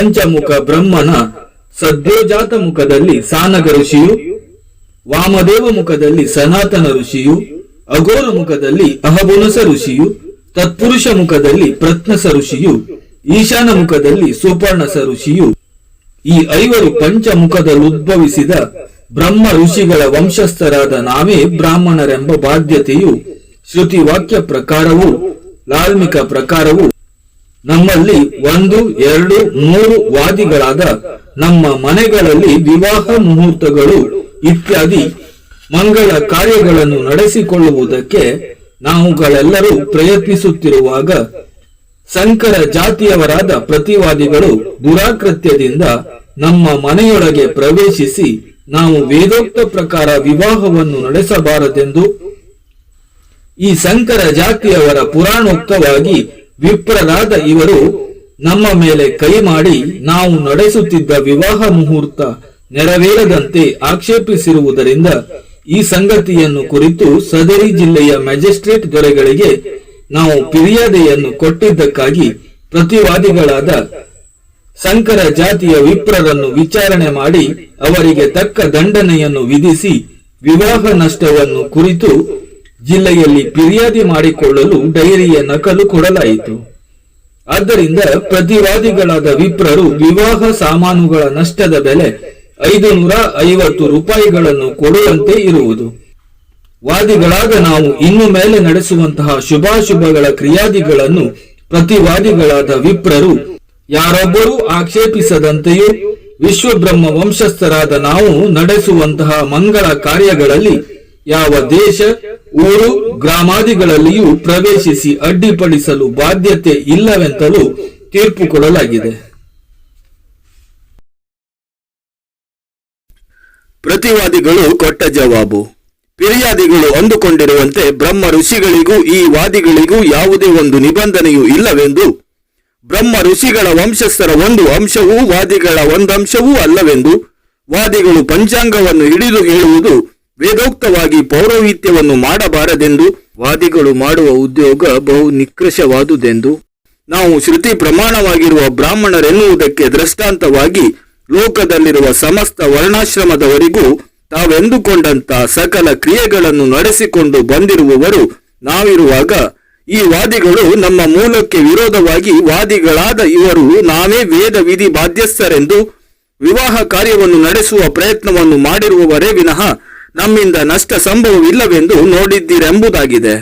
ಪಂಚಮುಖ ಬ್ರಹ್ಮನ ಸದ್ಯೋಜಾತ ಮುಖದಲ್ಲಿ ಸಾನಗ ಋಷಿಯು, ವಾಮದೇವ ಮುಖದಲ್ಲಿ ಸನಾತನ ಋಷಿಯು, ಅಘೋರ ಮುಖದಲ್ಲಿ ಅಹಬುನಸ ಋಷಿಯು, ತತ್ಪುರುಷ ಮುಖದಲ್ಲಿ ಪ್ರತ್ನಸ ಋಷಿಯು, ಈಶಾನ ಮುಖದಲ್ಲಿ ಸುಪರ್ಣಸ ಋಷಿಯು, ಈ 5 ಪಂಚಮುಖದಲ್ಲಿ ಉದ್ಭವಿಸಿದ ಬ್ರಹ್ಮ ಋಷಿಗಳ ವಂಶಸ್ಥರಾದ ನಾವೇ ಬ್ರಾಹ್ಮಣರೆಂಬ ಬಾಧ್ಯತೆಯು ಶ್ರುತಿ ವಾಕ್ಯ ಪ್ರಕಾರವೂ ಧಾರ್ಮಿಕ ಪ್ರಕಾರವೂ ನಮ್ಮಲ್ಲಿ 1, 2, 3 ವಾದಿಗಳಾದ ನಮ್ಮ ಮನೆಗಳಲ್ಲಿ ವಿವಾಹ ಮುಹೂರ್ತಗಳು ಇತ್ಯಾದಿ ಮಂಗಳ ಕಾರ್ಯಗಳನ್ನು ನಡೆಸಿಕೊಳ್ಳುವುದಕ್ಕೆ ನಾವುಗಳೆಲ್ಲರೂ ಪ್ರಯತ್ನಿಸುತ್ತಿರುವಾಗ ಸಂಕರ ಜಾತಿಯವರಾದ ಪ್ರತಿವಾದಿಗಳು ದುರಾಕೃತ್ಯದಿಂದ ನಮ್ಮ ಮನೆಯೊಳಗೆ ಪ್ರವೇಶಿಸಿ ನಾವು ವೇದೋಕ್ತ ಪ್ರಕಾರ ವಿವಾಹವನ್ನು ನಡೆಸಬಾರದೆಂದು, ಈ ಸಂಕರ ಜಾತಿಯವರ ಪುರಾಣೋಕ್ತವಾಗಿ ವಿಪ್ರರಾದ ಇವರು ನಮ್ಮ ಮೇಲೆ ಕೈ ಮಾಡಿ ನಾವು ನಡೆಸುತ್ತಿದ್ದ ವಿವಾಹ ಮುಹೂರ್ತ ನೆರವೇರದಂತೆ ಆಕ್ಷೇಪಿಸಿರುವುದರಿಂದ ಈ ಸಂಗತಿಯನ್ನು ಕುರಿತು ಸದರಿ ಜಿಲ್ಲೆಯ ಮ್ಯಾಜಿಸ್ಟ್ರೇಟ್ ದೊರೆಗಳಿಗೆ ನಾವು ಫಿರ್ಯಾದಿಯನ್ನು ಕೊಟ್ಟಿದ್ದಕ್ಕಾಗಿ ಪ್ರತಿವಾದಿಗಳಾದ ಸಂಕರ ಜಾತಿಯ ವಿಪ್ರರನ್ನು ವಿಚಾರಣೆ ಮಾಡಿ ಅವರಿಗೆ ತಕ್ಕ ದಂಡನೆಯನ್ನು ವಿಧಿಸಿ ವಿವಾಹ ನಷ್ಟವನ್ನು ಕುರಿತು ಜಿಲ್ಲೆಯಲ್ಲಿ ಫಿರ್ಯಾದಿ ಮಾಡಿಕೊಳ್ಳಲು ಡೈರಿಯ ನಕಲು ಕೊಡಲಾಯಿತು. ಆದ್ದರಿಂದ ಪ್ರತಿವಾದಿಗಳಾದ ವಿಪ್ರರು ವಿವಾಹ ಸಾಮಾನುಗಳ ನಷ್ಟದ ಬೆಲೆ 550 ರೂಪಾಯಿಗಳನ್ನು ಕೊಡುವಂತೆ ಇರುವುದು. ವಾದಿಗಳಾದ ನಾವು ಇನ್ನು ಮೇಲೆ ನಡೆಸುವಂತಹ ಶುಭಾಶುಭಗಳ ಕ್ರಿಯಾದಿಗಳನ್ನು ಪ್ರತಿವಾದಿಗಳಾದ ವಿಪ್ರರು ಯಾರೊಬ್ಬರೂ ಆಕ್ಷೇಪಿಸದಂತೆಯೂ ವಿಶ್ವಬ್ರಹ್ಮ ವಂಶಸ್ಥರಾದ ನಾವು ನಡೆಸುವಂತಹ ಮಂಗಳ ಕಾರ್ಯಗಳಲ್ಲಿ ಯಾವ ದೇಶ, ಊರು, ಗ್ರಾಮಾದಿಗಳಲ್ಲಿಯೂ ಪ್ರವೇಶಿಸಿ ಅಡ್ಡಿಪಡಿಸಲು ಬಾಧ್ಯತೆ ಇಲ್ಲವೆಂತಲೂ ತೀರ್ಪು ಕೊಡಲಾಗಿದೆ. ಪ್ರತಿವಾದಿಗಳು ಕೊಟ್ಟ ಜವಾಬು. ಫಿರ್ಯಾದಿಗಳು ಅಂದುಕೊಂಡಿರುವಂತೆ ಬ್ರಹ್ಮ ಋಷಿಗಳಿಗೂ ಈ ವಾದಿಗಳಿಗೂ ಯಾವುದೇ ಒಂದು ನಿಬಂಧನೆಯೂ ಇಲ್ಲವೆಂದು, ಬ್ರಹ್ಮ ಋಷಿಗಳ ವಂಶಸ್ಥರ ಒಂದು ಅಂಶವೂ ವಾದಿಗಳ ಒಂದಂಶವೂ ಅಲ್ಲವೆಂದು, ವಾದಿಗಳು ಪಂಚಾಂಗವನ್ನು ಹಿಡಿದು ಹೇಳುವುದು ವೇದೋಕ್ತವಾಗಿ ಪೌರೋಹಿತ್ಯವನ್ನು ಮಾಡಬಾರದೆಂದು, ವಾದಿಗಳು ಮಾಡುವ ಉದ್ಯೋಗ ಬಹು ನಿಕೃಷ್ಟವಾದುದೆಂದು, ನಾವು ಶ್ರುತಿ ಪ್ರಮಾಣವಾಗಿರುವ ಬ್ರಾಹ್ಮಣರೆನ್ನುವುದಕ್ಕೆ ದೃಷ್ಟಾಂತವಾಗಿ ಲೋಕದಲ್ಲಿರುವ ಸಮಸ್ತ ವರ್ಣಾಶ್ರಮದವರಿಗೂ ತಾವೆಂದುಕೊಂಡಂತ ಸಕಲ ಕ್ರಿಯೆಗಳನ್ನು ನಡೆಸಿಕೊಂಡು ಬಂದಿರುವವರು ನಾವಿರುವಾಗ ಈ ವಾದಿಗಳು ನಮ್ಮ ಮೂಲಕ್ಕೆ ವಿರೋಧವಾಗಿ ವಾದಿಗಳಾದ ಇವರು ನಾವೇ ವೇದ ವಿಧಿ ಬಾಧ್ಯಸ್ಥರೆಂದು ವಿವಾಹ ಕಾರ್ಯವನ್ನು ನಡೆಸುವ ಪ್ರಯತ್ನವನ್ನು ಮಾಡಿರುವವರೇ ವಿನಃ ನಮ್ಮಿಂದ ನಷ್ಟ ಸಂಭವವಿಲ್ಲವೆಂದು ನೋಡಿದ್ದೀರೆಂಬುದಾಗಿದೆ.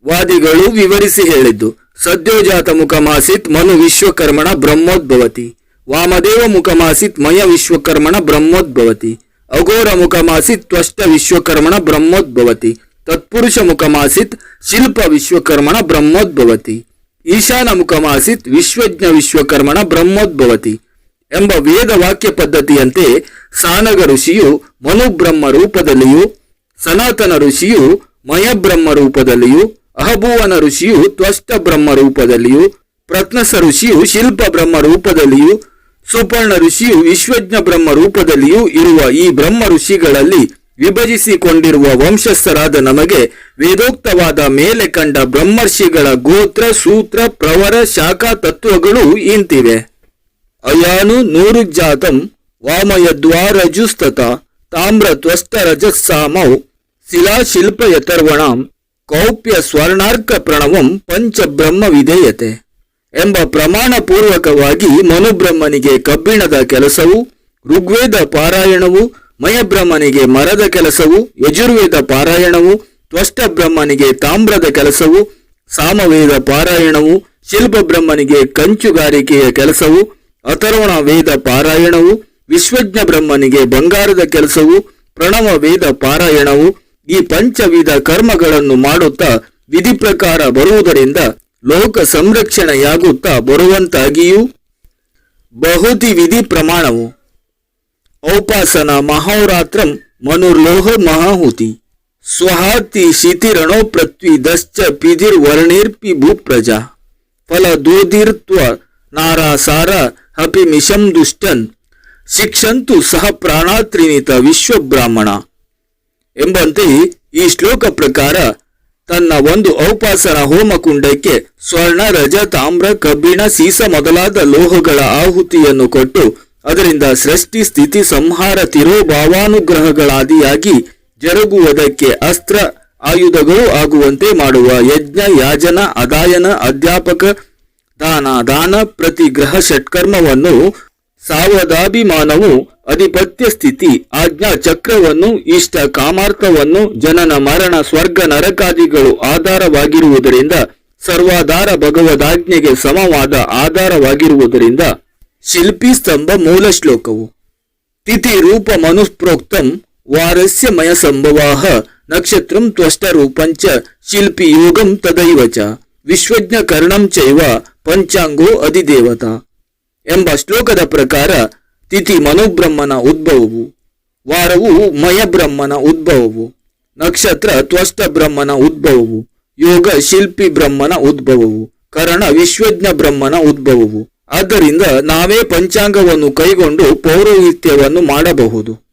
ವಾದಿಗಳು ವಿವರಿಸಿ ಹೇಳಿದ್ದು: ಸದ್ಯೋಜಾತ ಮುಖಮಾಸಿತ್ ಮನು ವಿಶ್ವಕರ್ಮಣ ಬ್ರಹ್ಮೋದ್ಭವತಿ, ವಾಮದೇವ ಮುಖಮಾಸಿತ್ ಮಯ ವಿಶ್ವಕರ್ಮಣ ಬ್ರಹ್ಮೋದ್ಭವತಿ, ಅಘೋರ ಮುಖಮಾಸಿತ್ ತ್ವಷ್ಟ ವಿಶ್ವಕರ್ಮಣ ಬ್ರಹ್ಮೋದ್ಭವತಿ, ತತ್ಪುರುಷ ಮುಖಮಾಸಿತ್ ಶಿಲ್ಪ ವಿಶ್ವಕರ್ಮಣ ಬ್ರಹ್ಮೋದ್ಭವತಿ, ಈಶಾನ ಮುಖಮಾಸಿತ್ ವಿಶ್ವಜ್ಞ ವಿಶ್ವಕರ್ಮಣ ಬ್ರಹ್ಮೋದ್ಭವತಿ ಎಂಬ ವೇದ ವಾಕ್ಯ ಪದ್ಧತಿಯಂತೆ ಸಾನಗ ಋಷಿಯು ಮನುಬ್ರಹ್ಮ ರೂಪದಲ್ಲಿಯೂ, ಸನಾತನ ಋಷಿಯು ಮಯಬ್ರಹ್ಮ ರೂಪದಲ್ಲಿಯೂ, ಅಹಭುವನ ಋಷಿಯು ತ್ವಷ್ಟ ಬ್ರಹ್ಮ ರೂಪದಲ್ಲಿಯೂ, ಪ್ರತ್ನಸ ಋಷಿಯು ಶಿಲ್ಪ ಬ್ರಹ್ಮ ರೂಪದಲ್ಲಿಯೂ, ಸುಪರ್ಣ ಋಷಿಯು ವಿಶ್ವಜ್ಞ ಬ್ರಹ್ಮ ರೂಪದಲ್ಲಿಯೂ ಇರುವ ಈ ಬ್ರಹ್ಮ ಋಷಿಗಳಲ್ಲಿ ವಿಭಜಿಸಿಕೊಂಡಿರುವ ವಂಶಸ್ಥರಾದ ನಮಗೆ ವೇದೋಕ್ತವಾದ ಮೇಲೆ ಕಂಡ ಬ್ರಹ್ಮರ್ಷಿಗಳ ಗೋತ್ರ, ಸೂತ್ರ, ಪ್ರವರ, ಶಾಖಾ ತತ್ವಗಳು ಇಂತಿವೆ. ಅಯಾನು ನೂರುಜಾತಂ ವಾಮಯದ್ವಾರಜುಸ್ತತ ತಾಮ್ರ ತ್ವಷ್ಟ ರಜಸ್ಸಾಮೌ ಶಿಲಾಶಿಲ್ಪ ಯತರ್ವಣಾಂ ಕೌಪ್ಯ ಸ್ವರ್ಣಾರ್ಕ ಪ್ರಣವಂ ಪಂಚಬ್ರಹ್ಮ ವಿಧೇಯತೆ ಎಂಬ ಪ್ರಮಾಣ ಪೂರ್ವಕವಾಗಿ ಮನುಬ್ರಹ್ಮನಿಗೆ ಕಬ್ಬಿಣದ ಕೆಲಸವು, ಋಗ್ವೇದ ಪಾರಾಯಣವು, ಮಯಬ್ರಹ್ಮನಿಗೆ ಮರದ ಕೆಲಸವು, ಯಜುರ್ವೇದ ಪಾರಾಯಣವು, ತ್ವಷ್ಟ ಬ್ರಹ್ಮನಿಗೆ ತಾಮ್ರದ ಕೆಲಸವು, ಸಾಮವೇದ ಪಾರಾಯಣವು, ಶಿಲ್ಪ ಬ್ರಹ್ಮನಿಗೆ ಕಂಚುಗಾರಿಕೆಯ ಕೆಲಸವು, ಅಥರ್ವಣ ವೇದ ಪಾರಾಯಣವು, ವಿಶ್ವಜ್ಞ ಬ್ರಹ್ಮನಿಗೆ ಬಂಗಾರದ ಕೆಲಸವು, ಪ್ರಣವ ವೇದ ಪಾರಾಯಣವು ಈ ಪಂಚವಿಧ ಕರ್ಮಗಳನ್ನು ಮಾಡುತ್ತಾ ವಿಧಿ ಪ್ರಕಾರ ಬರುವುದರಿಂದ ಲೋಕ ಸಂರಕ್ಷಣೆಯಾಗುತ್ತಾ ಬರುವಂತಾಗಿಯೂ ಬಹುತಿ ವಿಧಿ ಪ್ರಮಾಣವು ಔಪಾಸನ ಮಹೋರಾತ್ರಂ ಮನುರ್ಲೋಹ ಮಹಾಹುತಿ ಸ್ವಹಾತಿ ಶಿತಿರಣೋ ಪೃಥ್ವಿ ದಶ್ಚ ಪಿಧಿರ್ವರ್ಣಿರ್ಪಿ ಭೂಪ್ರಜಾ ಫಲ ದೋದಿರ್ತ್ವ ನಾರಾಸಾರ ಹಪಿ ಮಿಷಂ ದುಷ್ಟನ್ ಶಿಕ್ಷಂತು ಸಹ ಪ್ರಾಣಾತ್ರಿನಿತ ವಿಶ್ವಬ್ರಾಹ್ಮಣ ಎಂಬಂತೆ ಈ ಶ್ಲೋಕ ಪ್ರಕಾರ ತನ್ನ ಒಂದು ಔಪಾಸನ ಹೋಮಕುಂಡಕ್ಕೆ ಸ್ವರ್ಣ, ರಜ, ತಾಮ್ರ, ಕಬ್ಬಿಣ, ಸೀಸ ಮೊದಲಾದ ಲೋಹಗಳ ಆಹುತಿಯನ್ನು ಕೊಟ್ಟು ಅದರಿಂದ ಸೃಷ್ಟಿ, ಸ್ಥಿತಿ, ಸಂಹಾರ, ತಿರೋಭಾವಾನುಗ್ರಹಗಳಾದಿಯಾಗಿ ಜರುಗುವುದಕ್ಕೆ ಅಸ್ತ್ರ ಆಯುಧಗಳು ಆಗುವಂತೆ ಮಾಡುವ ಯಜ್ಞ, ಯಾಜನ, ಅದಾಯನ, ಅಧ್ಯಾಪಕ, ದಾನ ಪ್ರತಿಗ್ರಹ ಷಟ್ಕರ್ಮವನ್ನು, ಸಾವಧಾಭಿಮಾನವು, ಅಧಿಪತ್ಯ ಸ್ಥಿತಿ, ಆಜ್ಞಾ ಚಕ್ರವನ್ನು, ಇಷ್ಟ ಕಾಮಾರ್ಥವನ್ನು, ಜನನ ಮರಣ, ಸ್ವರ್ಗ ನರಕಾದಿಗಳು ಆಧಾರವಾಗಿರುವುದರಿಂದ, ಸರ್ವಾಧಾರ ಭಗವದಾಜ್ಞೆಗೆ ಸಮವಾದ ಆಧಾರವಾಗಿರುವುದರಿಂದ ಶಿಲ್ಪಿ ಸ್ತಂಭ ಮೂಲ ಶ್ಲೋಕವು. ತಿಥಿ ರೂಪ ಮನುಪ್ರೋಕ್ತಂ ವಾರಸ್ಯ ಮಯ ಸಂಭವಾಹ ನಕ್ಷತ್ರಂ ತ್ವಷ್ಟ ರೂಪಂಚ ಶಿಲ್ಪಿ ಯೋಗಂ ತದೈವ ಚ ವಿಶ್ವಜ್ಞ ಕರ್ಣಂ ಚೈವ ಪಂಚಾಂಗೋ ಅಧಿದೇವತಾ ಎಂಬ ಶ್ಲೋಕದ ಪ್ರಕಾರ ತಿಥಿ ಮನುಬ್ರಹ್ಮನ ಉದ್ಭವವು, ವಾರವು ಮಯಬ್ರಹ್ಮನ ಉದ್ಭವವು, ನಕ್ಷತ್ರ ತ್ವಷ್ಟ ಬ್ರಹ್ಮನ ಉದ್ಭವವು, ಯೋಗ ಶಿಲ್ಪಿ ಬ್ರಹ್ಮನ ಉದ್ಭವವು, ಕರ್ಣ ವಿಶ್ವಜ್ಞ ಬ್ರಹ್ಮನ ಉದ್ಭವವು. ಆದ್ದರಿಂದ ನಾವೇ ಪಂಚಾಂಗವನ್ನು ಕೈಗೊಂಡು ಪೌರೋಹಿತ್ಯವನ್ನು ಮಾಡಬಹುದು.